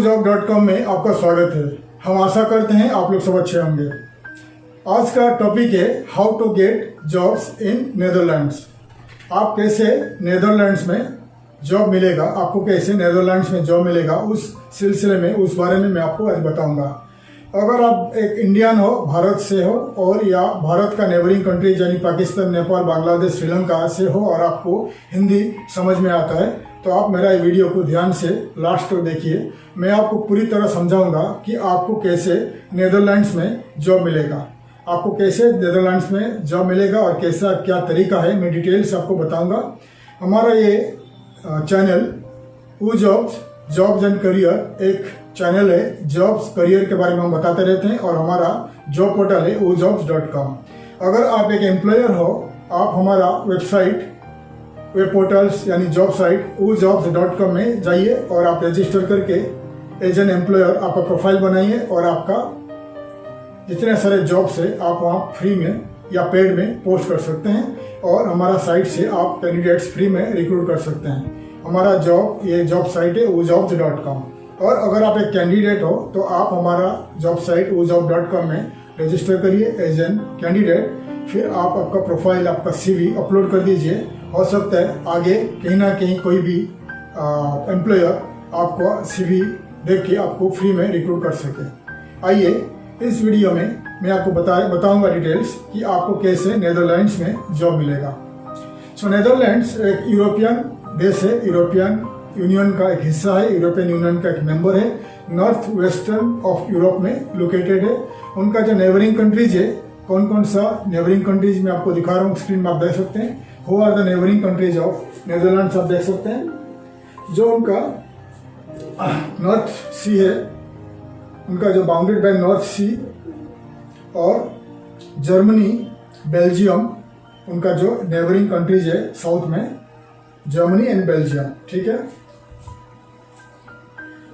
ujobs.com में आपका स्वागत है। हम आशा करते हैं आप लोग सब अच्छे होंगे। आज का टॉपिक है how to get jobs in Netherlands. आप कैसे नेदरलैंड्स में जॉब मिलेगा, आपको कैसे नेदरलैंड्स में जॉब मिलेगा, उस सिलसिले में उस बारे में मैं आपको आज बताऊंगा। अगर आप एक इंडियन हो, भारत से हो और या भारत का नेबरिंग कंट्री यानी पाकिस्तान, नेपाल, बांग्लादेश, श्रीलंका से हो और आपको हिंदी समझ में आता है तो आप मेरा ये वीडियो को ध्यान से लास्ट तक देखिए। मैं आपको पूरी तरह समझाऊंगा कि आपको कैसे नेदरलैंड्स में जॉब मिलेगा, आपको कैसे नेदरलैंड्स में जॉब मिलेगा और कैसा क्या तरीका है, मैं डिटेल्स आपको बताऊंगा। हमारा ये चैनल जॉब्स एंड करियर एक चैनल है। जॉब्स करियर के बारे में हम बताते रहते हैं और हमारा जॉब पोर्टल है ujobs.com। अगर आप एक एम्प्लॉयर हो, आप हमारा वेबसाइट, वेब पोर्टल्स यानी जॉब साइट ujobs.com में जाइए और आप रजिस्टर करके एज एन एम्प्लॉयर आपका प्रोफाइल बनाइए और आपका जितने सारे जॉब्स है आप वहाँ फ्री में या पेड में पोस्ट कर सकते हैं और हमारा साइट से आप कैंडिडेट्स फ्री में रिक्रूट कर सकते हैं। हमारा ये जॉब साइट है ujobs.com। और अगर आप एक कैंडिडेट हो तो आप हमारा जॉब साइट ujobs.com में रजिस्टर करिए एज एन कैंडिडेट। फिर आप आपका प्रोफाइल, आपका CV अपलोड कर दीजिए। हो सकता है आगे कहीं ना कहीं कोई भी एम्प्लॉयर आपको CV देख के आपको फ्री में रिक्रूट कर सके। आइए इस वीडियो में मैं आपको बताऊंगा डिटेल्स कि आपको कैसे नेदरलैंड्स में जॉब मिलेगा। सो नेदरलैंड्स एक यूरोपियन देश है, यूरोपियन यूनियन का एक हिस्सा है, यूरोपियन यूनियन का एक मेंबर है, नॉर्थ वेस्टर्न ऑफ यूरोप में लोकेटेड है। उनका जो नेबरिंग कंट्रीज है, कौन कौन सा नेबरिंग कंट्रीज में आपको दिखा रहा हूँ, स्क्रीन में आप देख सकते हैं। Who are the neighbouring countries of Netherlands आप देख सकते हैं। जो उनका नॉर्थ सी है, उनका जो बाउंडेड बाय नॉर्थ सी, और जर्मनी, बेल्जियम, उनका जो नेबरिंग कंट्रीज है साउथ में, जर्मनी एंड बेल्जियम। ठीक है।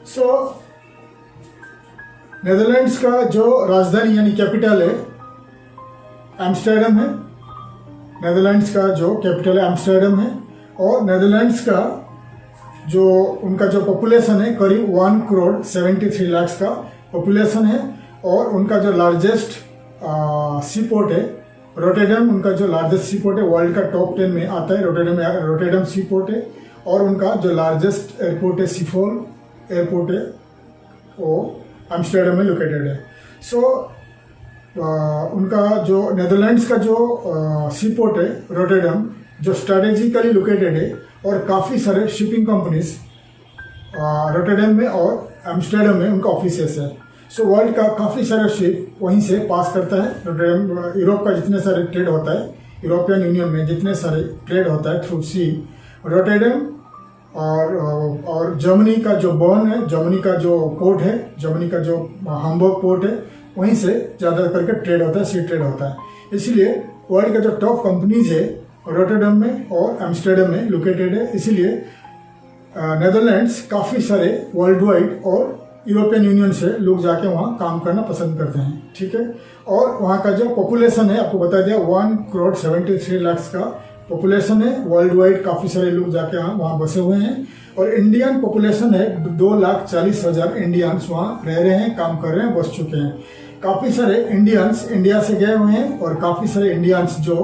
सो नेदरलैंड्स का जो राजधानी यानी कैपिटल है एम्स्टर्डम है। नेदरलैंड्स का जो कैपिटल है एम्स्टर्डम है। और नेदरलैंड्स का जो उनका जो पॉपुलेशन है करीब 1,73 लाख का पॉपुलेशन है। और उनका जो लार्जेस्ट सी पोर्ट है रोटेडम, उनका जो लार्जेस्ट सी पोर्ट है वर्ल्ड का टॉप 10 में आता है। रोटेडम सी पोर्ट है। और उनका जो लार्जेस्ट एयरपोर्ट है सिफोल एयरपोर्ट है, वो एम्स्टर्डम में लोकेटेड है। सो उनका जो नेदरलैंड्स का जो सी पोर्ट है रोटेडम, जो स्ट्रेटेजिकली लोकेटेड है और काफ़ी सारे शिपिंग कंपनीज रोटेडम में और एम्स्टर्डम में उनका ऑफिसेस है। सो वर्ल्ड का काफ़ी सारे शिप वहीं से पास करता है। रोटेडम यूरोप का जितने सारे ट्रेड होता है, यूरोपियन यूनियन में जितने सारे ट्रेड होता है थ्रू सी, रोटेडम और जर्मनी का जो बर्न है, जर्मनी का जो पोर्ट है, जर्मनी का जो हैम्बर्ग पोर्ट है, वहीं से ज़्यादा करके ट्रेड होता है, सी ट्रेड होता है। इसलिए वर्ल्ड का जो टॉप कंपनीज है रोटेडम में और एम्स्टर्डम में लोकेटेड है। इसलिए नेदरलैंड्स काफ़ी सारे वर्ल्ड वाइड और यूरोपियन यूनियन से लोग जाके वहाँ काम करना पसंद करते हैं। ठीक है। और वहाँ का जो पॉपुलेशन है आपको बता दिया 1,73 लाख का पॉपुलेशन है। वर्ल्ड वाइड काफ़ी सारे लोग जाके वहाँ बसे हुए हैं। और इंडियन पॉपुलेशन है 2,40,000 इंडियंस वहाँ रह रहे हैं, काम कर रहे हैं, बस चुके हैं। काफ़ी सारे इंडियंस इंडिया से गए हुए हैं और काफ़ी सारे इंडियंस जो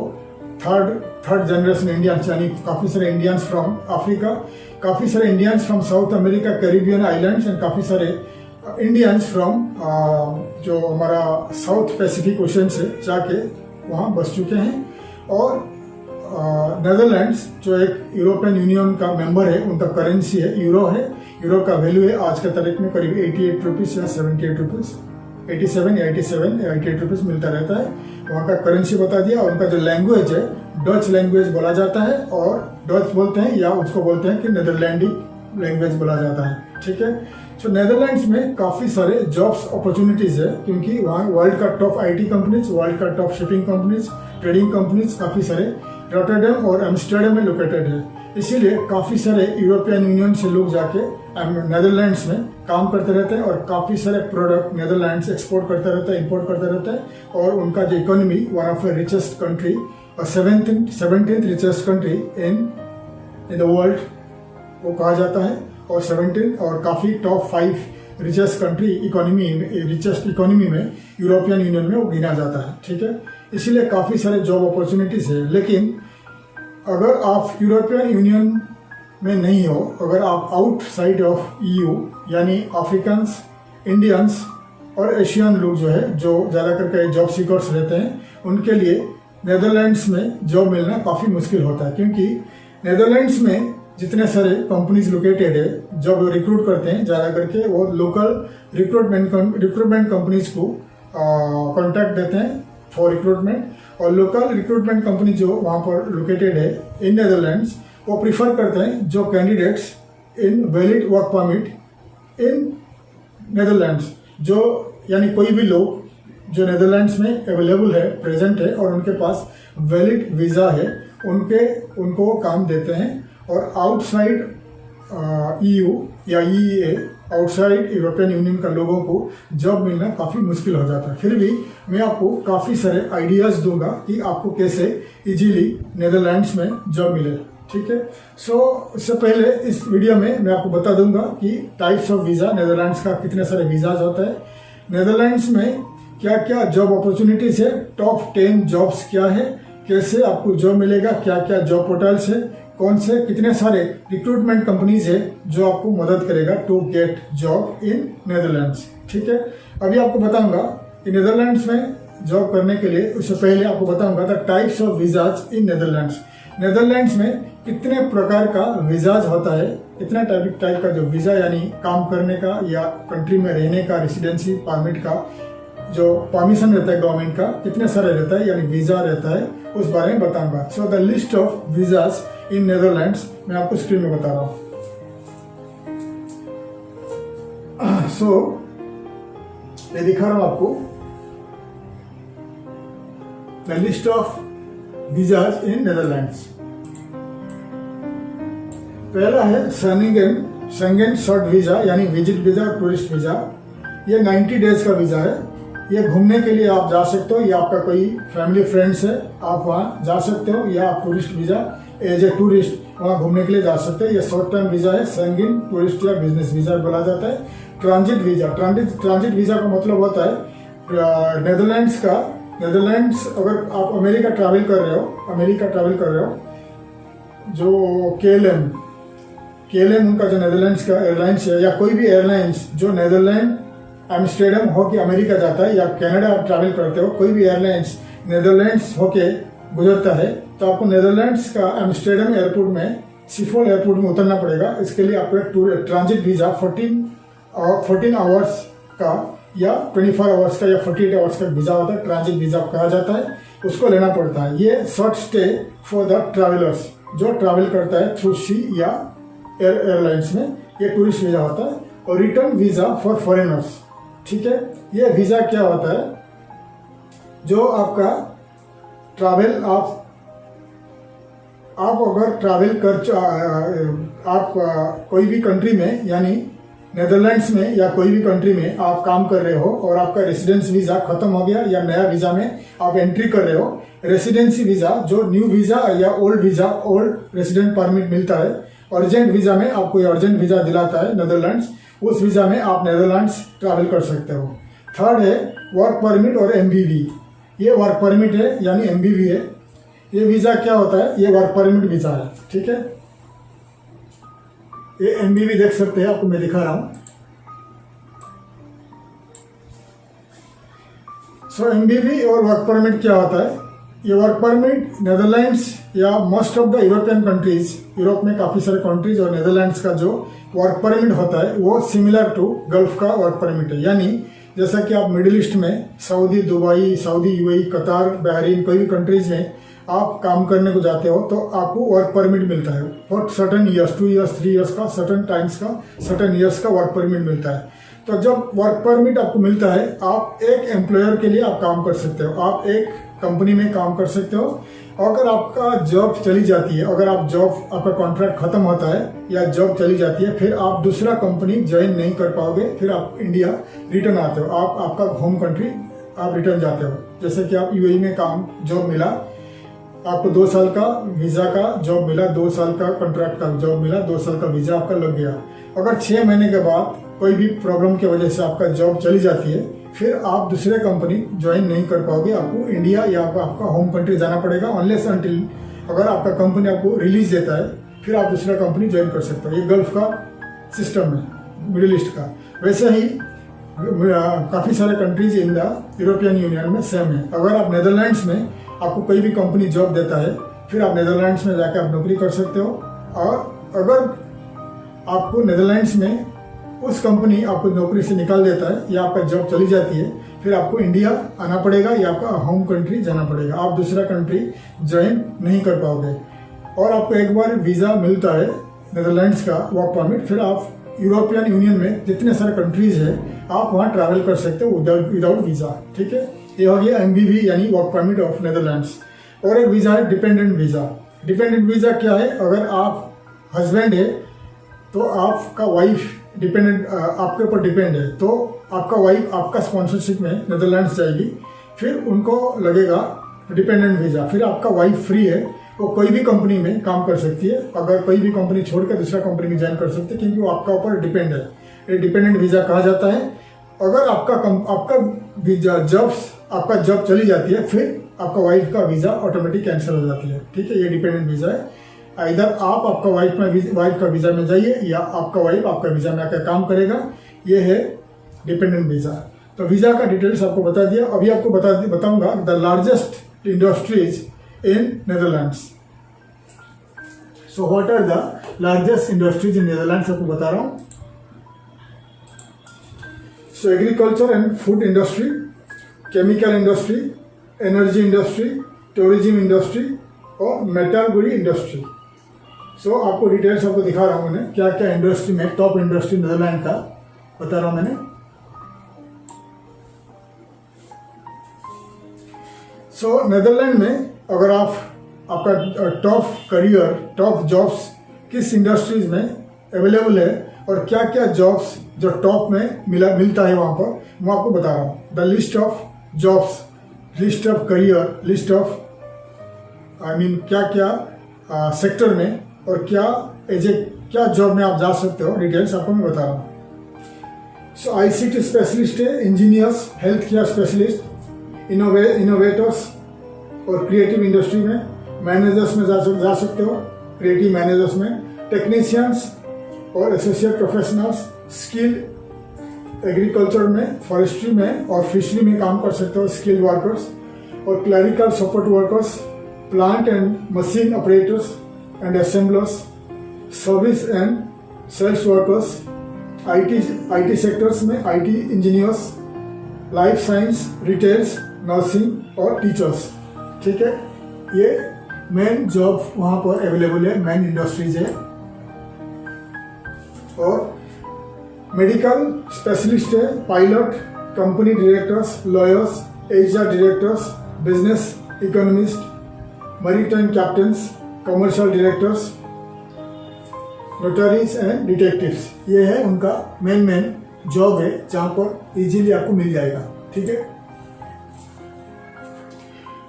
थर्ड जनरेशन इंडियंस यानी काफ़ी सारे इंडियंस फ्रॉम अफ्रीका, काफ़ी सारे Indians from south America, Caribbean islands and काफ़ी सारे इंडियंस फ्रॉम जो हमारा साउथ पैसिफिक ओशन से जाके वहाँ बस चुके हैं। और नेदरलैंड्स जो एक यूरोपियन यूनियन का मेंबर है, उनका करेंसी है यूरो है। यूरो का वैल्यू है आज के तारीख में करीब 88 रुपीज़ या 78 रुपीज़, 88 रुपीज़ मिलता रहता है। वहाँ का करेंसी बता दिया। और उनका जो लैंग्वेज है डच लैंग्वेज बोला जाता है, और डच बोलते हैं या उसको बोलते हैं कि नेदरलैंडी लैंग्वेज बोला जाता है। ठीक है। सो नेदरलैंड्स में काफ़ी सारे जॉब्स अपॉर्चुनिटीज़ है, क्योंकि वहाँ वर्ल्ड का टॉप IT कंपनीज, वर्ल्ड का top shipping companies, trading companies काफ़ी सारे रोटेडम और एम्स्टर्डम में लोकेटेड है। इसीलिए काफ़ी सारे यूरोपियन यूनियन से लोग जाके नेदरलैंड्स में काम करते रहते हैं और काफ़ी सारे प्रोडक्ट नेदरलैंड्स एक्सपोर्ट करता रहता है, इंपोर्ट करता रहता है। और उनका जो economy one of the richest country और 17th richest country in the world वो कहा जाता है। और 17 और काफ़ी top 5 richest country richest economy में यूरोपियन यूनियन में वो गिना जाता है, ठीक है। इसीलिए काफ़ी सारे जॉब अपॉर्चुनिटीज़ है। लेकिन अगर आप यूरोपियन यूनियन में नहीं हो, अगर आप आउटसाइड ऑफ EU यानी अफ्रीकन्स, इंडियंस और एशियन लोग जो है, जो ज़्यादा करके जॉब सीकर्स रहते हैं, उनके लिए नेदरलैंड्स में जॉब मिलना काफ़ी मुश्किल होता है। क्योंकि नेदरलैंड्स में जितने सारे कंपनीज लोकेटेड है, जब रिक्रूट करते हैं ज़्यादा करके वो लोकल रिक्रूटमेंट कंपनीज को कॉन्टैक्ट देते हैं फॉर रिक्रूटमेंट। और लोकल रिक्रूटमेंट कंपनी जो वहाँ पर लोकेटेड है इन नेदरलैंड्स, वो प्रिफर करते हैं जो candidates in valid work permit in Netherlands, जो यानी कोई भी लोग जो नेदरलैंड्स में अवेलेबल है, प्रेजेंट है और उनके पास वैलिड वीज़ा है, उनको काम देते हैं। और आउटसाइड EU या EEA, आउटसाइड यूरोपियन यूनियन का लोगों को जॉब मिलना काफ़ी मुश्किल हो जाता है। फिर भी मैं आपको काफ़ी सारे आइडियाज़ दूंगा कि आपको कैसे इजीली नेदरलैंड्स में जॉब मिले, ठीक है। सो इससे पहले इस वीडियो में मैं आपको बता दूंगा कि टाइप्स ऑफ वीज़ा, नेदरलैंड्स का कितने सारे वीज़ाज होता है, नेदरलैंड्स में क्या क्या जॉब अपॉर्चुनिटीज़ है, टॉप 10 जॉब्स क्या है, कैसे आपको जॉब मिलेगा, क्या क्या जॉब पोर्टल्स है, कौन से कितने सारे रिक्रूटमेंट कंपनीज है जो आपको मदद करेगा to get job in Netherlands, ठीक है। अभी आपको बताऊंगा कि नेदरलैंड्स में जॉब करने के लिए, उससे पहले आपको बताऊंगा the types of visas in Netherlands. Netherlands में कितने प्रकार का वीज़ाज होता है, कितना टाइप का जो वीज़ा यानी काम करने का या कंट्री में रहने का, रेसिडेंसी परमिट का जो परमिशन रहता है गवर्नमेंट का, कितने सारे रहता है यानी वीज़ा रहता है, उस बारे में बताऊंगा। सो the list of visas in Netherlands मैं आपको स्क्रीन में बता रहा हूँ। सो ये दिखा रहा हूँ आपको the list of visas in Netherlands. पहला है शेंगेन शॉर्ट वीज़ा यानी विजिट वीज़ा, टूरिस्ट वीज़ा। ये 90 डेज का वीज़ा है। ये घूमने के लिए आप जा सकते हो, या आपका कोई फैमिली फ्रेंड्स है आप वहाँ जा सकते हो, या आप tourist visa as a tourist वहाँ घूमने के लिए जा सकते हैं। ये शॉर्ट टर्म वीज़ा है, शेंगेन टूरिस्ट या बिजनेस वीज़ा बोला जाता है। ट्रांजिट वीज़ा, ट्रांजिट वीज़ा का मतलब होता है नेदरलैंड्स अगर आप अमेरिका ट्रैवल कर रहे हो, जो KLM उनका जो नेदरलैंड्स का एयरलाइंस है, या कोई भी एयरलाइंस जो नेदरलैंड एम्स्टर्डम होके अमेरिका जाता है, या कनाडा आप ट्रैवल करते हो, कोई भी एयरलाइंस नेदरलैंड्स होके गुजरता है, तो आपको नेदरलैंड्स का एम्स्टर्डम एयरपोर्ट में, शिफोल एयरपोर्ट में उतरना पड़ेगा। इसके लिए आपको एक ट्रांजिट वीज़ा 14 आवर्स का या 24 आवर्स का या 48 आवर्स का वीज़ा होता है, ट्रांजिट वीज़ा कहा जाता है, उसको लेना पड़ता है। ये short stay for the travellers जो ट्रैवल करता है थ्रू सी या एयरलाइंस में, ये टूरिस्ट वीज़ा होता है। और रिटर्न वीज़ा फॉर फॉरेनर्स, ठीक है। ये वीज़ा क्या होता है, जो आपका ट्रैवल आप अगर ट्रैवल आप कोई भी कंट्री में यानी नेदरलैंड्स में या कोई भी कंट्री में आप काम कर रहे हो और आपका रेसिडेंस वीज़ा खत्म हो गया या नया वीज़ा में आप एंट्री कर रहे हो, रेसिडेंसी वीज़ा जो न्यू वीज़ा या ओल्ड रेसिडेंट परमिट मिलता है, अर्जेंट वीज़ा में आपको अर्जेंट वीज़ा दिलाता है नेदरलैंड्स, उस वीज़ा में आप नेदरलैंड्स ट्रैवल कर सकते हो। थर्ड है वर्क परमिट और MBV। ये वर्क परमिट है यानी MBV है। ये वीज़ा क्या होता है, ये वर्क परमिट वीज़ा है, ठीक है। ये MBV देख सकते हैं, आपको मैं दिखा रहा हूँ। सो MBV और वर्क परमिट क्या होता है, ये वर्क परमिट नेदरलैंड्स या most of the European countries, Europe में काफ़ी सारे कंट्रीज और नेदरलैंड्स का जो वर्क परमिट होता है वो सिमिलर टू गल्फ का वर्क परमिट है। यानी जैसा कि आप मिडिल ईस्ट में सऊदी, दुबई, सऊदी, UAE, कतार, बहरीन, कोई भी कंट्रीज में आप काम करने को जाते हो तो आपको वर्क परमिट मिलता है for certain years, 2 years, 3 years का, सर्टन टाइम्स का, सर्टन ईयर्स का वर्क परमिट मिलता है। तो जब वर्क परमिट आपको मिलता है, आप एक एम्प्लॉयर के लिए आप काम कर सकते हो, आप एक कंपनी में काम कर सकते हो। अगर आपका जॉब चली जाती है, अगर आपका कॉन्ट्रैक्ट खत्म होता है या जॉब चली जाती है, फिर आप दूसरा कंपनी ज्वाइन नहीं कर पाओगे, फिर आप इंडिया रिटर्न आते हो, आप आपका होम कंट्री आप रिटर्न जाते हो। जैसे कि आप UAE में जॉब मिला, आपको 2 साल का वीज़ा का जॉब मिला, 2 साल का कॉन्ट्रैक्ट का जॉब मिला, 2 साल का वीज़ा आपका लग गया। अगर 6 महीने के बाद कोई भी प्रॉब्लम की वजह से आपका जॉब चली जाती है, फिर आप दूसरे कंपनी ज्वाइन नहीं कर पाओगे। आपको इंडिया या आपका होम कंट्री जाना पड़ेगा अनलेस अनटिल अगर आपका कंपनी आपको रिलीज देता है, फिर आप दूसरा कंपनी ज्वाइन कर सकते हो। ये गल्फ का सिस्टम है, मिडिल ईस्ट का। वैसे ही काफ़ी सारे countries in the European union में सेम है। अगर आप नेदरलैंड्स में आपको कोई भी कंपनी जॉब देता है, फिर आप नेदरलैंड्स में जाकर आप नौकरी कर सकते हो। और अगर आपको नेदरलैंड्स में उस कंपनी आपको नौकरी से निकाल देता है या आपका जॉब चली जाती है, फिर आपको इंडिया आना पड़ेगा या आपका होम कंट्री जाना पड़ेगा। आप दूसरा कंट्री ज्वाइन नहीं कर पाओगे। और आपको एक बार वीज़ा मिलता है नेदरलैंड्स का वर्क परमिट, फिर आप यूरोपियन यूनियन में जितने सारे कंट्रीज है आप वहाँ ट्रैवल कर सकते हो विदाउट वीज़ा। ठीक है, ये हो गया MBV यानी वर्क परमिट ऑफ नेदरलैंड्स। और एक वीज़ा है डिपेंडेंट वीज़ा। डिपेंडेंट वीज़ा क्या है? अगर आप हस्बैंड है तो आपका वाइफ डिपेंडेंट आपके ऊपर डिपेंड है, तो आपका वाइफ आपका स्पॉन्सरशिप में नेदरलैंड्स जाएगी, फिर उनको लगेगा डिपेंडेंट वीज़ा। फिर आपका वाइफ फ्री है, वो कोई भी कंपनी में काम कर सकती है। अगर कोई भी कंपनी छोड़कर दूसरा कंपनी में ज्वाइन कर सकती है, क्योंकि वो आपका ऊपर डिपेंड है। ये डिपेंडेंट वीज़ा कहा जाता है। अगर आपका वीज़ा आपका जॉब चली जाती है, फिर आपका वाइफ का वीज़ा ऑटोमेटिक कैंसिल हो जाती है। ठीक है, ये डिपेंडेंट वीज़ा है। इधर आप आपका वाइफ का वीज़ा में जाइए या आपका वाइफ आपका वीज़ा में आकर काम करेगा। ये है डिपेंडेंट वीज़ा। तो वीज़ा का डिटेल्स आपको बता दिया। अभी आपको बताऊंगा the largest industries in Netherlands. So what are the largest industries in Netherlands आपको बता रहा हूँ। So agriculture and food industry, chemical industry, energy industry, tourism industry और मेटलर्जी इंडस्ट्री। सो आपको डिटेल्स आपको दिखा रहा हूँ मैंने क्या क्या इंडस्ट्री में टॉप इंडस्ट्री नेदरलैंड का बता रहा हूँ मैंने। सो नेदरलैंड में अगर आपका टॉप करियर, टॉप जॉब्स किस इंडस्ट्रीज में अवेलेबल है और क्या क्या जॉब्स जो टॉप में मिलता है वहाँ पर, मैं आपको बता रहा हूँ। The list of jobs, list of career, list of क्या क्या सेक्टर में और क्या जॉब में आप जा सकते हो, डिटेल्स आपको मैं बता रहा हूँ। सो ICT स्पेशलिस्ट है, engineers, health care specialist, innovators और क्रिएटिव इंडस्ट्री में मैनेजर्स में जा सकते हो, क्रिएटिव मैनेजर्स में, टेक्नीशियंस और एसोसिएट प्रोफेशनल्स, स्किल एग्रीकल्चर में, फॉरेस्ट्री में और फिशरी में काम कर सकते हो, स्किल वर्कर्स और clerical support workers, plant and machine operators and assemblers, service and sales workers, IT sectors में IT engineers, life science, retails, nursing और टीचर्स। ठीक है, ये मेन जॉब वहाँ पर अवेलेबल है, मेन इंडस्ट्रीज है। और मेडिकल स्पेशलिस्ट है, pilot, company directors, lawyers, HR directors, business economist, maritime captains, commercial directors, notaries and detectives. ये है उनका मेन जॉब है जहाँ पर इजीली आपको मिल जाएगा। ठीक है,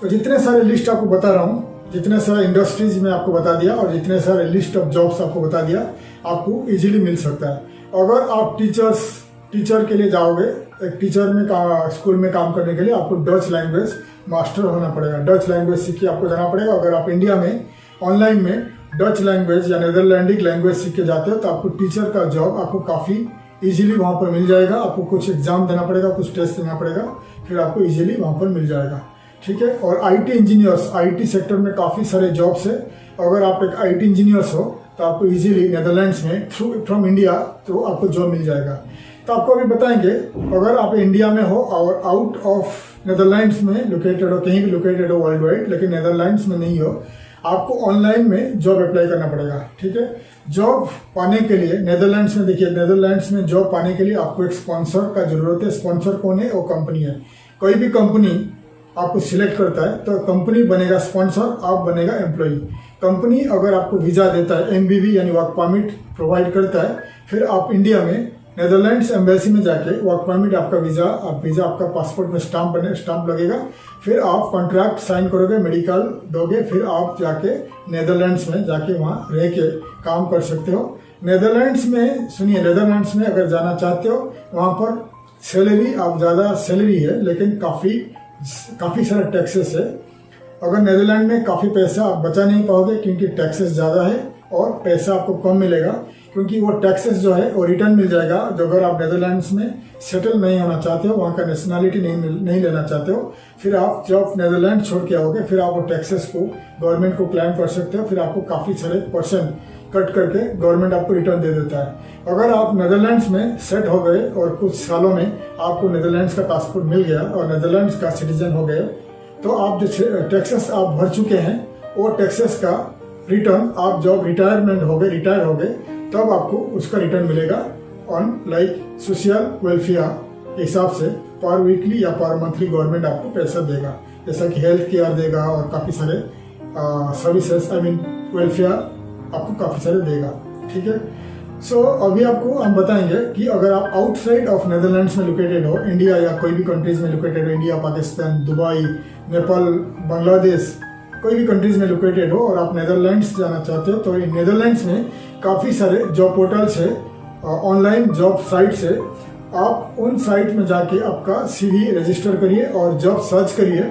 तो जितने सारे लिस्ट आपको बता रहा हूँ, जितने सारे इंडस्ट्रीज में आपको बता दिया और जितने सारे लिस्ट ऑफ जॉब्स आपको बता दिया, आपको इजीली मिल सकता है। अगर आप टीचर के लिए जाओगे, एक टीचर में स्कूल में काम करने के लिए आपको डच लैंग्वेज मास्टर होना पड़ेगा। डच लैंग्वेज सीख के आपको जाना पड़ेगा। अगर आप इंडिया में ऑनलाइन में डच लैंग्वेज या नेदरलैंडिक लैंग्वेज सीख के जाते हो तो आपको टीचर का जॉब आपको काफ़ी इजीली वहाँ पर मिल जाएगा। आपको कुछ एग्जाम देना पड़ेगा, कुछ टेस्ट देना पड़ेगा, फिर आपको इजीली वहाँ पर मिल जाएगा। ठीक है, और IT इंजीनियर्स, IT सेक्टर में काफ़ी सारे जॉब्स है। अगर आप एक IT इंजीनियर्स हो तो आपको इजीली नेदरलैंड्स में फ्रॉम इंडिया तो आपको जॉब मिल जाएगा। तो आपको अभी बताएंगे, अगर आप इंडिया में हो और आउट ऑफ नेदरलैंड्स में लोकेटेड हो, कहीं भी लोकेटेड हो वर्ल्ड वाइड, लेकिन नेदरलैंड्स में नहीं हो, आपको ऑनलाइन में जॉब अप्लाई करना पड़ेगा। ठीक है, जॉब पाने के लिए नेदरलैंड्स में, देखिए नेदरलैंड्स में जॉब पाने के लिए आपको एक स्पॉन्सर का जरूरत है। स्पॉन्सर कौन है? वो कंपनी है। कोई भी कंपनी आपको सिलेक्ट करता है तो कंपनी बनेगा स्पॉन्सर, आप बनेगा एम्प्लॉई। कंपनी अगर आपको वीज़ा देता है, MBV यानी वर्क परमिट प्रोवाइड करता है, फिर आप इंडिया में नेदरलैंड्स एम्बेसी में जाके वर्क परमिट, आपका वीज़ा आपका पासपोर्ट में स्टाम्प लगेगा, फिर आप कॉन्ट्रैक्ट साइन करोगे, मेडिकल दोगे, फिर आप जाके नेदरलैंड्स में जाके वहाँ रह के काम कर सकते हो। नेदरलैंड्स में सुनिए, नेदरलैंड्स में अगर जाना चाहते हो वहाँ पर सैलरी आप ज़्यादा सैलरी है, लेकिन काफ़ी सारे टैक्सेस है। अगर नेदरलैंड में काफ़ी पैसा आप बचा नहीं पाओगे क्योंकि टैक्सेस ज़्यादा है और पैसा आपको कम मिलेगा, क्योंकि वो टैक्सेस जो है वो रिटर्न मिल जाएगा। जो अगर आप नेदरलैंड्स में सेटल नहीं होना चाहते हो, वहाँ का नेशनलिटी नहीं लेना चाहते हो, फिर आप जब नेदरलैंड छोड़ के आओगे फिर आप वो टैक्सेस को गवर्नमेंट को क्लेम कर सकते हो। फिर आपको काफ़ी सारे परसेंट कट करके गवर्नमेंट आपको रिटर्न दे देता है। अगर आप नेदरलैंड्स में सेट हो गए और कुछ सालों में आपको नेदरलैंड्स का पासपोर्ट मिल गया और नेदरलैंड्स का सिटीजन हो गए, तो आप जो टैक्सेस आप भर चुके हैं वो टैक्सेस का रिटर्न आप जब रिटायर हो गए तब आपको उसका रिटर्न मिलेगा ऑन लाइक सोशल वेलफेयर के हिसाब से पर वीकली या पर मंथली गवर्नमेंट आपको पैसा देगा, जैसा कि हेल्थ केयर देगा और काफ़ी सारे सर्विसेज वेलफेयर आपको काफ़ी सारे देगा। ठीक है। सो अभी आपको हम बताएंगे कि अगर आप आउटसाइड ऑफ नेदरलैंड्स में लोकेटेड हो, इंडिया या कोई भी कंट्रीज में लोकेटेड हो, इंडिया, पाकिस्तान, दुबई, नेपाल, बांग्लादेश, कोई भी कंट्रीज में लोकेटेड हो और आप नेदरलैंड्स जाना चाहते हो, तो इन नेदरलैंड्स में काफ़ी सारे जॉब पोर्टल्स है, ऑनलाइन जॉब साइट्स है। आप उन साइट में जाके आपका CV रजिस्टर करिए और जॉब सर्च करिए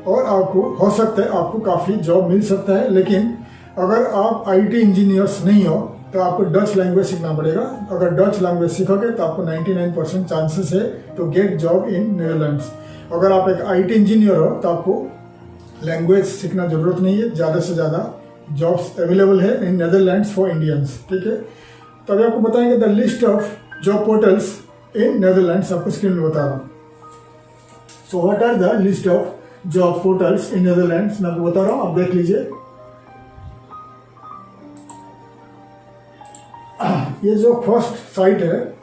और आपको हो सकता है आपको काफ़ी जॉब मिल सकता है। लेकिन अगर आप IT इंजीनियर्स नहीं हो तो आपको डच लैंग्वेज सीखना पड़ेगा। अगर डच लैंग्वेज सीखोगे तो आपको 99% चांसेस है to get job in Netherlands. अगर आप एक IT इंजीनियर हो तो आपको लैंग्वेज सीखना जरूरत नहीं है, ज़्यादा से ज़्यादा जॉब्स अवेलेबल है इन नेदरलैंड्स फॉर इंडियंस। ठीक है। तो अभी आपको बताएंगे the list of job portals in Netherlands, आपको स्क्रीन में बता रहा हूँ। So what are the list of job portals in Netherlands, मैं आपको बता रहा हूँ, आप देख लीजिए। ये जो फर्स्ट साइट है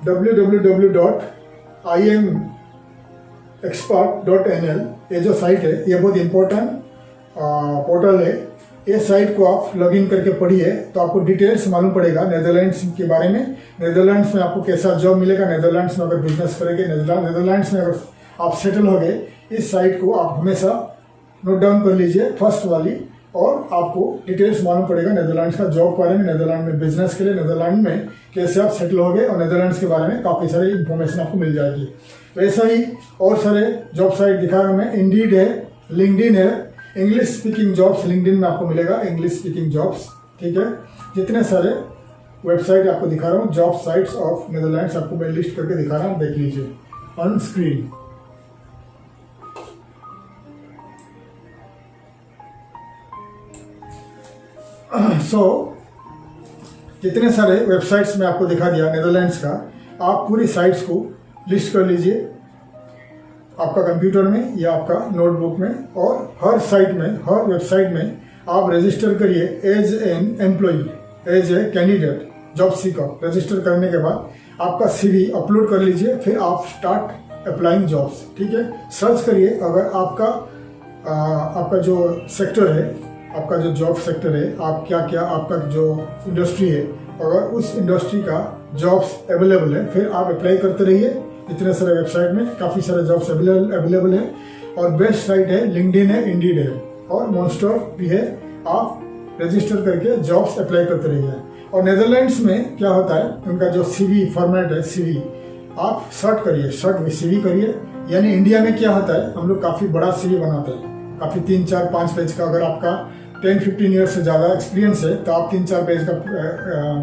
www.imexpert.nl, ये जो साइट है ये बहुत इंपॉर्टेंट पोर्टल है। ये साइट को आप लॉगिन करके पढ़िए तो आपको डिटेल्स मालूम पड़ेगा नेदरलैंड्स के बारे में। नेदरलैंड्स में आपको कैसा जॉब मिलेगा, नेदरलैंड्स में अगर बिजनेस करेंगे, नेदरलैंड्स में अगर आप सेटल हो गए, इस साइट को आप हमेशा नोट डाउन कर लीजिए, फर्स्ट वाली, और आपको डिटेल्स मालूम पड़ेगा नेदरलैंड्स का जॉब के बारे में, नेदरलैंड में बिजनेस के लिए, नेदरलैंड में कैसे आप सेटल हो गए और नेदरलैंड्स के बारे में काफ़ी सारी इंफॉर्मेशन आपको मिल जाएगी। वैसा ही और सारे जॉब साइट दिखा रहा हूँ मैं। इंडीड है, लिंक्डइन है, इंग्लिश स्पीकिंग जॉब्स लिंक्डइन में आपको मिलेगा, इंग्लिश स्पीकिंग जॉब्स। ठीक है। जितने सारे वेबसाइट आपको दिखा रहा हूँ, जॉब साइट्स ऑफ नेदरलैंड्स, आपको मैं लिस्ट करके दिखा रहा हूँ, देख लीजिए ऑन स्क्रीन। जितने सारे वेबसाइट्स में आपको दिखा दिया नेदरलैंड्स का, आप पूरी साइट्स को लिस्ट कर लीजिए आपका कंप्यूटर में या आपका नोटबुक में, और हर साइट में, हर वेबसाइट में आप रजिस्टर करिए as an employee, as a candidate, job seeker. Register करने के बाद आपका CV अपलोड कर लीजिए, फिर आप स्टार्ट अप्लाइंग जॉब्स। ठीक है। सर्च करिए अगर आपका जो सेक्टर है, आपका जो जॉब सेक्टर है, आप क्या आपका जो इंडस्ट्री है, अगर उस इंडस्ट्री का जॉब्स अवेलेबल है, फिर आप अप्लाई करते रहिए। इतने सारे वेबसाइट में काफ़ी सारे जॉब्स अवेलेबल है और बेस्ट साइट है लिंक्डइन है, इंडीड है और मॉन्स्टर भी है। आप रजिस्टर करके जॉब्स अप्लाई करते रहिए। और नेदरलैंड्स में क्या होता है, उनका जो CV फॉर्मेट है, CV आप शॉर्ट करिए, शॉर्ट CV करिए। यानी इंडिया में क्या होता है, हम लोग काफ़ी बड़ा CV बनाते हैं, काफ़ी 3, 4, 5 पेज का। अगर आपका 10-15 ईयर से ज़्यादा एक्सपीरियंस है तो आप 3-4 पेज का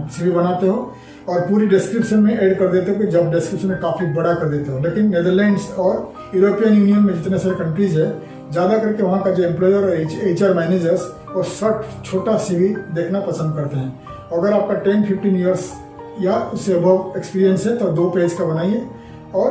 CV बनाते हो और पूरी डिस्क्रिप्शन में ऐड कर देते हो कि जॉब डिस्क्रिप्शन में काफ़ी बड़ा कर देते हो। लेकिन नेदरलैंड्स और यूरोपियन यूनियन में जितने सारे कंट्रीज है, ज़्यादा करके वहाँ का जो एम्प्लॉयर और HR मैनेजर्स वो छोटा CV देखना पसंद करते हैं। अगर आपका 10-15 ईयर्स या उससे अबव एक्सपीरियंस है तो 2 पेज का बनाइए और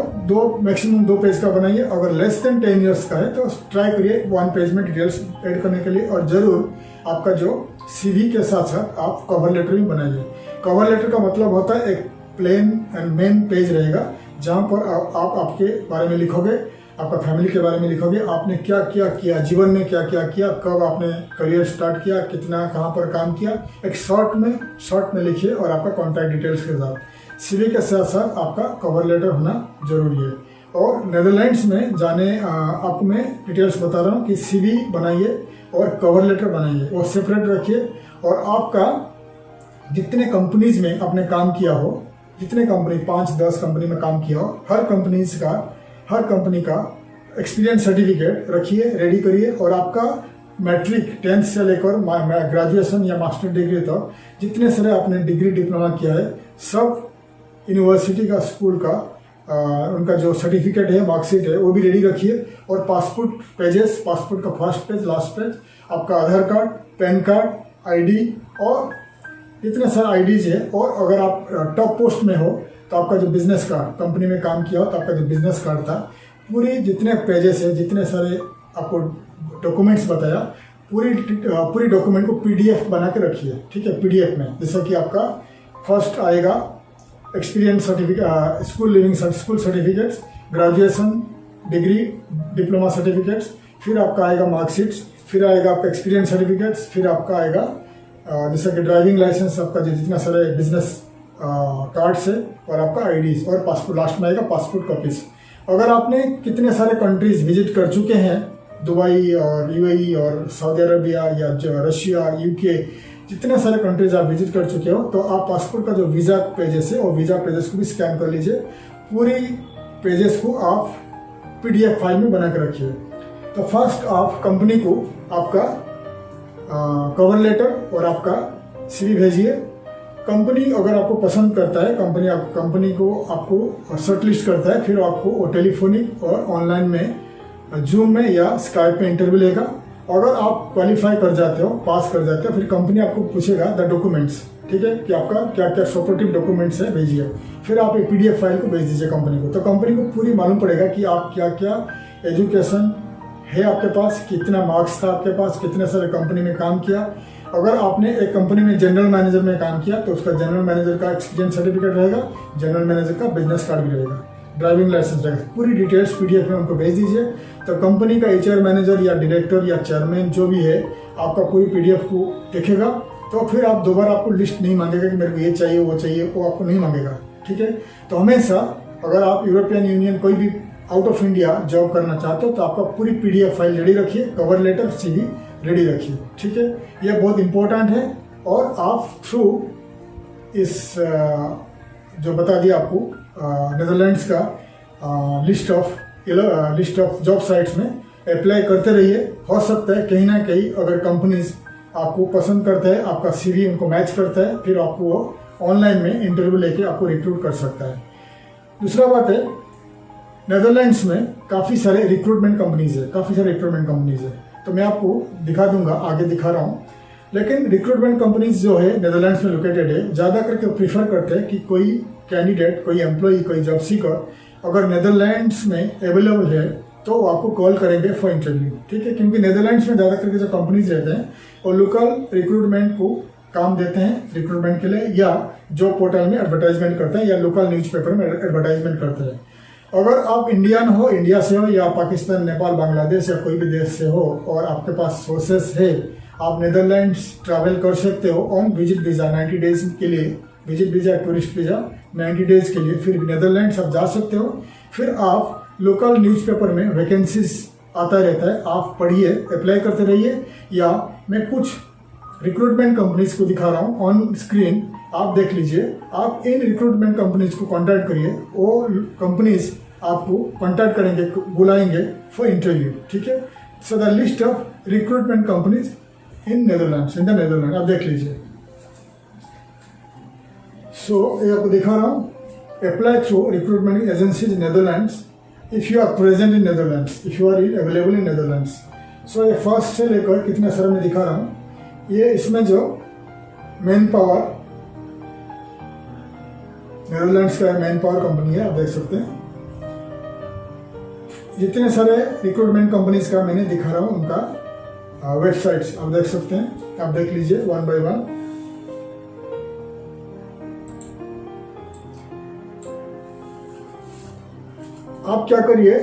मैक्सिमम 2 पेज का बनाइए। अगर लेस देन 10 ईयर्स का है तो ट्राई करिए 1 पेज में डिटेल्स ऐड करने के लिए। और ज़रूर आपका जो CV के साथ साथ आप कवर लेटर भी बनाइए। कवर लेटर का मतलब होता है एक प्लेन एंड मेन पेज रहेगा जहाँ पर आप आपके बारे में लिखोगे, आपका फैमिली के बारे में लिखोगे, आपने क्या क्या किया, जीवन में क्या क्या किया, कब आपने करियर स्टार्ट किया, कितना कहाँ पर काम किया, एक शॉर्ट में लिखिए और आपका कॉन्टैक्ट डिटेल्स के साथ। CV के साथ साथ आपका कवर लेटर होना जरूरी है। और नेदरलैंड्स में जाने आपको मैं डिटेल्स बता रहा हूँ कि CV बनाइए और कवर लेटर बनाइए, वो सेपरेट रखिए। और आपका जितने कंपनीज में आपने काम किया हो, जितने कंपनी 5-10 कंपनी में काम किया हो, हर कंपनी का एक्सपीरियंस सर्टिफिकेट रखिए, रेडी करिए। और आपका मैट्रिक 10th से लेकर ग्रेजुएशन या मास्टर डिग्री तक जितने सारे आपने डिग्री डिप्लोमा किया है, सब यूनिवर्सिटी का, स्कूल का उनका जो सर्टिफिकेट है, मार्कशीट है, वो भी रेडी रखिए। और पासपोर्ट पेजेस, पासपोर्ट का फर्स्ट पेज, लास्ट पेज, आपका आधार कार्ड, पैन कार्ड, आईडी और इतने सारे आईडीज है। और अगर आप टॉप पोस्ट में हो तो आपका जो बिजनेस कार्ड, कंपनी में काम किया हो तो आपका जो बिजनेस कार्ड था, पूरी जितने पेजेस है, जितने सारे आपको डॉक्यूमेंट्स बताया, पूरी डॉक्यूमेंट को पीडीएफ बना के रखिए, ठीक है, पीडीएफ में। जैसे कि आपका फर्स्ट आएगा experience certificate, school certificates, graduation, degree, diploma certificates, फिर आपका आएगा मार्कशीट्स, फिर आएगा आपका एक्सपीरियंस सर्टिफिकेट्स, फिर आपका आएगा जैसे कि ड्राइविंग लाइसेंस, आपका जो जितना सारे बिजनेस कार्ड्स है, और आपका आईडीज, और पासपोर्ट, लास्ट में आएगा पासपोर्ट कॉपीज। अगर आपने कितने सारे कंट्रीज विजिट कर चुके हैं, दुबई और यूएई और सऊदी अरबिया या रशिया, यूके, जितने सारे कंट्रीज आप विजिट कर चुके हो, तो आप पासपोर्ट का जो वीज़ा पेजेस है, वो वीज़ा पेजेस को भी स्कैन कर लीजिए। पूरी पेजेस को आप पीडीएफ फाइल में बना के रखिए। तो फर्स्ट आप कंपनी को आपका कवर लेटर और आपका सीवी भेजिए। कंपनी अगर आपको पसंद करता है, कंपनी को आपको शॉर्टलिस्ट करता है, फिर आपको टेलीफोनिक और ऑनलाइन में जूम में या स्काइप में इंटरव्यू लेगा। अगर आप क्वालिफाई कर जाते हो, पास कर जाते हो, फिर कंपनी आपको पूछेगा द डॉक्यूमेंट्स, ठीक है, कि आपका क्या क्या सपोर्टिव डॉक्यूमेंट्स है, भेजिए। फिर आप एक पीडीएफ फाइल को भेज दीजिए कंपनी को। तो कंपनी को पूरी मालूम पड़ेगा कि आप क्या क्या एजुकेशन है आपके पास, कितना मार्क्स था आपके पास, कितने सारे कंपनी में काम किया। अगर आपने एक कंपनी में जनरल मैनेजर में काम किया तो उसका जनरल मैनेजर का एक्सपीरियंस सर्टिफिकेट रहेगा, जनरल मैनेजर का बिजनेस कार्ड भी रहेगा, ड्राइविंग लाइसेंस रहेगा। पूरी डिटेल्स पीडीएफ में उनको भेज दीजिए। तो कंपनी का एचआर मैनेजर या डायरेक्टर या चेयरमैन जो भी है, आपका पूरी पीडीएफ को देखेगा। तो फिर आप दोबारा आपको लिस्ट नहीं मांगेगा कि मेरे को ये चाहिए वो चाहिए, वो आपको नहीं मांगेगा, ठीक है। तो हमेशा अगर आप यूरोपियन यूनियन कोई भी आउट ऑफ इंडिया जॉब करना चाहते हो तो आपका पूरी पीडीएफ फाइल रेडी रखिए, कवर लेटर, सीवी रेडी रखिए, ठीक है। यह बहुत इंपॉर्टेंट है। और आप थ्रू इस जो बता दिया आपको नेदरलैंड्स का लिस्ट ऑफ जॉब साइट्स में अप्लाई करते रहिए। हो सकता है कहीं ना कहीं अगर कंपनीज आपको पसंद करता है, आपका सीवी उनको मैच करता है, फिर आपको वो ऑनलाइन में इंटरव्यू लेके आपको रिक्रूट कर सकता है। दूसरा बात है, नेदरलैंड्स में काफ़ी सारे रिक्रूटमेंट कंपनीज है, तो मैं आपको दिखा दूंगा, आगे दिखा रहा हूँ। लेकिन रिक्रूटमेंट कंपनीज जो है नेदरलैंड्स में लोकेटेड है, ज़्यादा करके प्रीफर करते हैं कि कोई कैंडिडेट, कोई एम्प्लॉई, कोई जॉब सीकर अगर नेदरलैंड्स में अवेलेबल है तो वो आपको कॉल करेंगे फॉर इंटरव्यू, ठीक है। क्योंकि नेदरलैंड्स में ज़्यादा करके जो कंपनीज रहते हैं वो लोकल रिक्रूटमेंट को काम देते हैं रिक्रूटमेंट के लिए, या जॉब पोर्टल में एडवर्टाइजमेंट करते हैं, या लोकल न्यूज़पेपर में एडवर्टाइजमेंट करते हैं। अगर आप इंडियन हो, इंडिया से हो, या पाकिस्तान, नेपाल, बांग्लादेश या कोई भी देश से हो और आपके पास सोर्सेस है, आप नेदरलैंड्स ट्रैवल कर सकते हो ऑन विजिट वीज़ा 90 डेज के लिए, visit visa, tourist visa 90 days के लिए। फिर नेदरलैंड्स आप जा सकते हो। फिर आप लोकल न्यूज़पेपर में वैकेंसीज आता रहता है, आप पढ़िए, अप्लाई करते रहिए। या मैं कुछ रिक्रूटमेंट कंपनीज को दिखा रहा हूँ ऑन स्क्रीन, आप देख लीजिए। आप इन रिक्रूटमेंट कंपनीज को कांटेक्ट करिए, वो कंपनीज आपको कांटेक्ट करेंगे, बुलाएंगे फॉर इंटरव्यू, ठीक है। So the list of recruitment companies in the Netherland आप देख लीजिए। सो ये आपको दिखा रहा हूँ, apply through recruitment agencies in Netherlands if you are present in Netherlands, if you are available in Netherlands. So ये फर्स्ट से लेकर कितने सारे में दिखा रहा हूँ। ये इसमें जो मैन पावर, नेदरलैंड्स का मैन पावर कंपनी है, आप देख सकते हैं। जितने सारे रिक्रूटमेंट कंपनीज का मैंने दिखा रहा हूँ उनका वेबसाइट्स आप देख सकते हैं, आप देख लीजिए वन बाय वन। आप क्या करिए,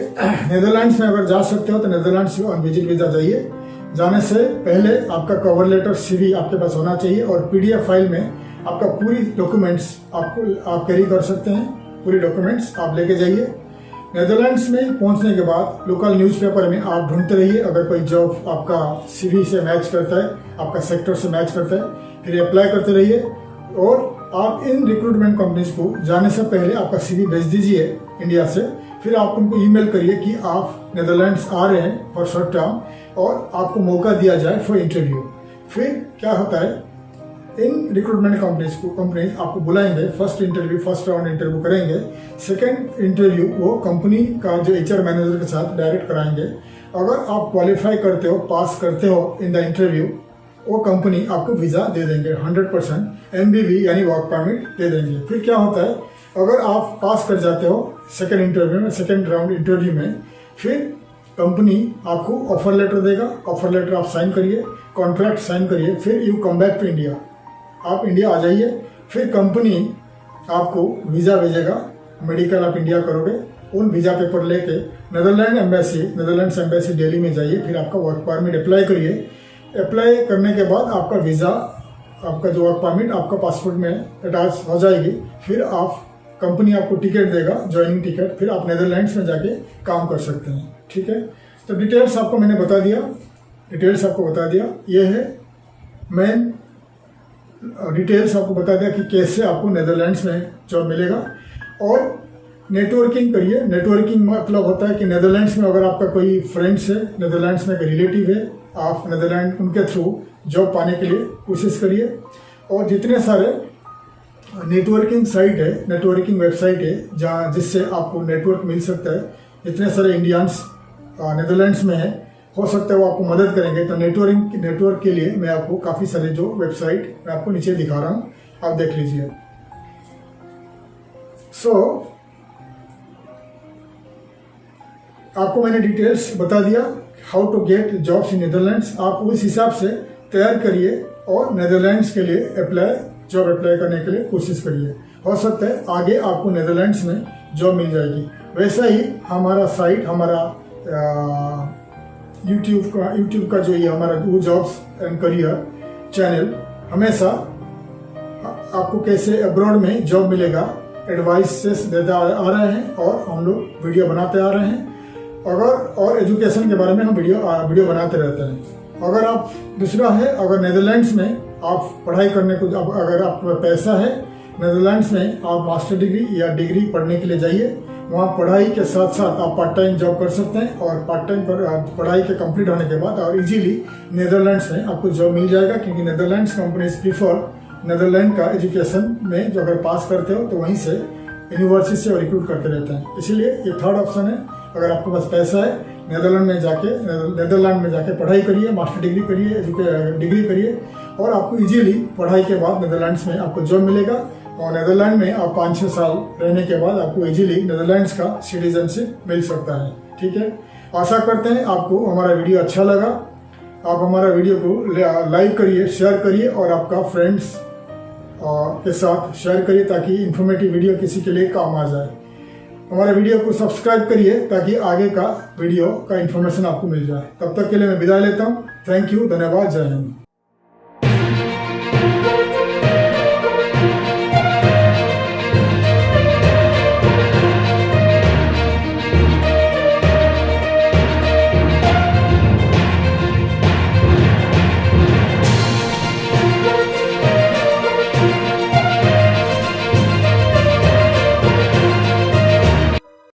नेदरलैंड्स में अगर जा सकते हो तो नेदरलैंड्स में विजिट वीजा जाइए। जाने से पहले आपका कवर लेटर, सीवी आपके पास होना चाहिए, और पीडीएफ फाइल में आपका पूरी डॉक्यूमेंट्स आप कैरी कर सकते हैं। पूरी डॉक्यूमेंट्स आप लेके जाइए। नेदरलैंड्स में पहुंचने के बाद लोकल न्यूज़पेपर में आप ढूंढते रहिए, अगर कोई जॉब आपका सीवी से मैच करता है, आपका सेक्टर से मैच करता है, फिर अप्लाई करते रहिए। और आप इन रिक्रूटमेंट कंपनीज को जाने से पहले आपका CV भेज दीजिए इंडिया से। फिर आप उनको ईमेल करिए कि आप नेदरलैंड्स आ रहे हैं फॉर शॉर्ट टर्म और आपको मौका दिया जाए फॉर इंटरव्यू। फिर क्या होता है, इन रिक्रूटमेंट कंपनीज आपको बुलाएंगे, फर्स्ट राउंड इंटरव्यू करेंगे। सेकेंड इंटरव्यू वो कंपनी का जो HR मैनेजर के साथ डायरेक्ट कराएंगे। अगर आप क्वालिफाई करते हो, पास करते हो इन द इंटरव्यू, वो कंपनी आपको वीज़ा दे देंगे, 100% MBV यानी वर्क परमिट दे देंगे। फिर क्या होता है, अगर आप पास कर जाते हो सेकेंड राउंड इंटरव्यू में, फिर कंपनी आपको ऑफर लेटर देगा। ऑफर लेटर आप साइन करिए, कॉन्ट्रैक्ट साइन करिए, फिर you come back to India, आप इंडिया आ जाइए। फिर कंपनी आपको वीज़ा भेजेगा, मेडिकल आप इंडिया करोगे, उन वीज़ा पेपर लेके नेदरलैंड्स एम्बेसी दिल्ली में जाइए। फिर आपका वर्क परमिट अप्लाई करिए। अप्लाई करने के बाद आपका वीज़ा, आपका जो वर्क परमिट आपका पासपोर्ट में अटैच हो जाएगी। फिर आप कंपनी आपको टिकट देगा, ज्वाइनिंग टिकट, फिर आप नेदरलैंड्स में जाके काम कर सकते हैं। ठीक है, तो डिटेल्स आपको मैंने बता दिया। ये है मेन डिटेल्स आपको बता दिया कि कैसे आपको नेदरलैंड्स में जॉब मिलेगा। और नेटवर्किंग करिए। नेटवर्किंग मतलब होता है कि नेदरलैंड्स में अगर आपका कोई फ्रेंड्स है, नेदरलैंड्स में कोई रिलेटिव है, आप नेदरलैंड उनके थ्रू जॉब पाने के लिए कोशिश करिए। और जितने सारे नेटवर्किंग साइट है, नेटवर्किंग वेबसाइट है जहाँ जिससे आपको नेटवर्क मिल सकता है, जितने सारे इंडियंस नेदरलैंड्स में है, हो सकता है वो आपको मदद करेंगे। तो नेटवर्क के लिए मैं आपको काफ़ी सारे जो वेबसाइट मैं आपको नीचे दिखा रहा हूँ, आप देख लीजिए। आपको मैंने डिटेल्स बता दिया how to get jobs in Netherlands. आप उस हिसाब से तैयार करिए और नेदरलैंड्स के लिए जॉब अप्लाई करने के लिए कोशिश करिए। हो सकता है आगे आपको नेदरलैंड्स में जॉब मिल जाएगी। वैसा ही हमारा साइट, हमारा यूट्यूब का जो ये हमारा जॉब्स एंड करियर चैनल हमेशा आपको कैसे अब्रॉड में जॉब मिलेगा एडवाइसेस देते आ रहे हैं और हम लोग वीडियो बनाते आ रहे हैं। और एजुकेशन के बारे में हम वीडियो बनाते रहते हैं। अगर आप दूसरा है, अगर नेदरलैंड्स में आप पढ़ाई करने को, अगर आपका पैसा है, नेदरलैंड्स में आप मास्टर डिग्री या डिग्री पढ़ने के लिए जाइए। वहाँ पढ़ाई के साथ साथ आप पार्ट टाइम जॉब कर सकते हैं और पार्ट टाइम पढ़ाई के कंप्लीट होने के बाद और इजीली नेदरलैंड्स में आपको जॉब मिल जाएगा, क्योंकि नेदरलैंड्स कंपनीज प्रीफर नेदरलैंड का एजुकेशन में जो अगर पास करते हो तो वहीं से यूनिवर्सिटी से रिक्रूट करते रहते हैं। इसीलिए ये थर्ड ऑप्शन है। अगर आपके पास पैसा है, नेदरलैंड में जाके पढ़ाई करिए, मास्टर डिग्री करिए, डिग्री करिए और आपको इजीली पढ़ाई के बाद नेदरलैंड्स में आपको जॉब मिलेगा। और नेदरलैंड में आप 5-6 साल रहने के बाद आपको इजीली नेदरलैंड्स का सिटीजनशिप मिल सकता है। ठीक है, आशा करते हैं आपको हमारा वीडियो अच्छा लगा। आप हमारा वीडियो को लाइक करिए, शेयर करिए और आपका फ्रेंड्स के साथ शेयर करिए ताकि इन्फॉर्मेटिव वीडियो किसी के लिए काम आ जाए। हमारे वीडियो को सब्सक्राइब करिए ताकि आगे का वीडियो का इन्फॉर्मेशन आपको मिल जाए। तब तक के लिए मैं विदाई लेता हूँ। थैंक यू, धन्यवाद, जय हिंद।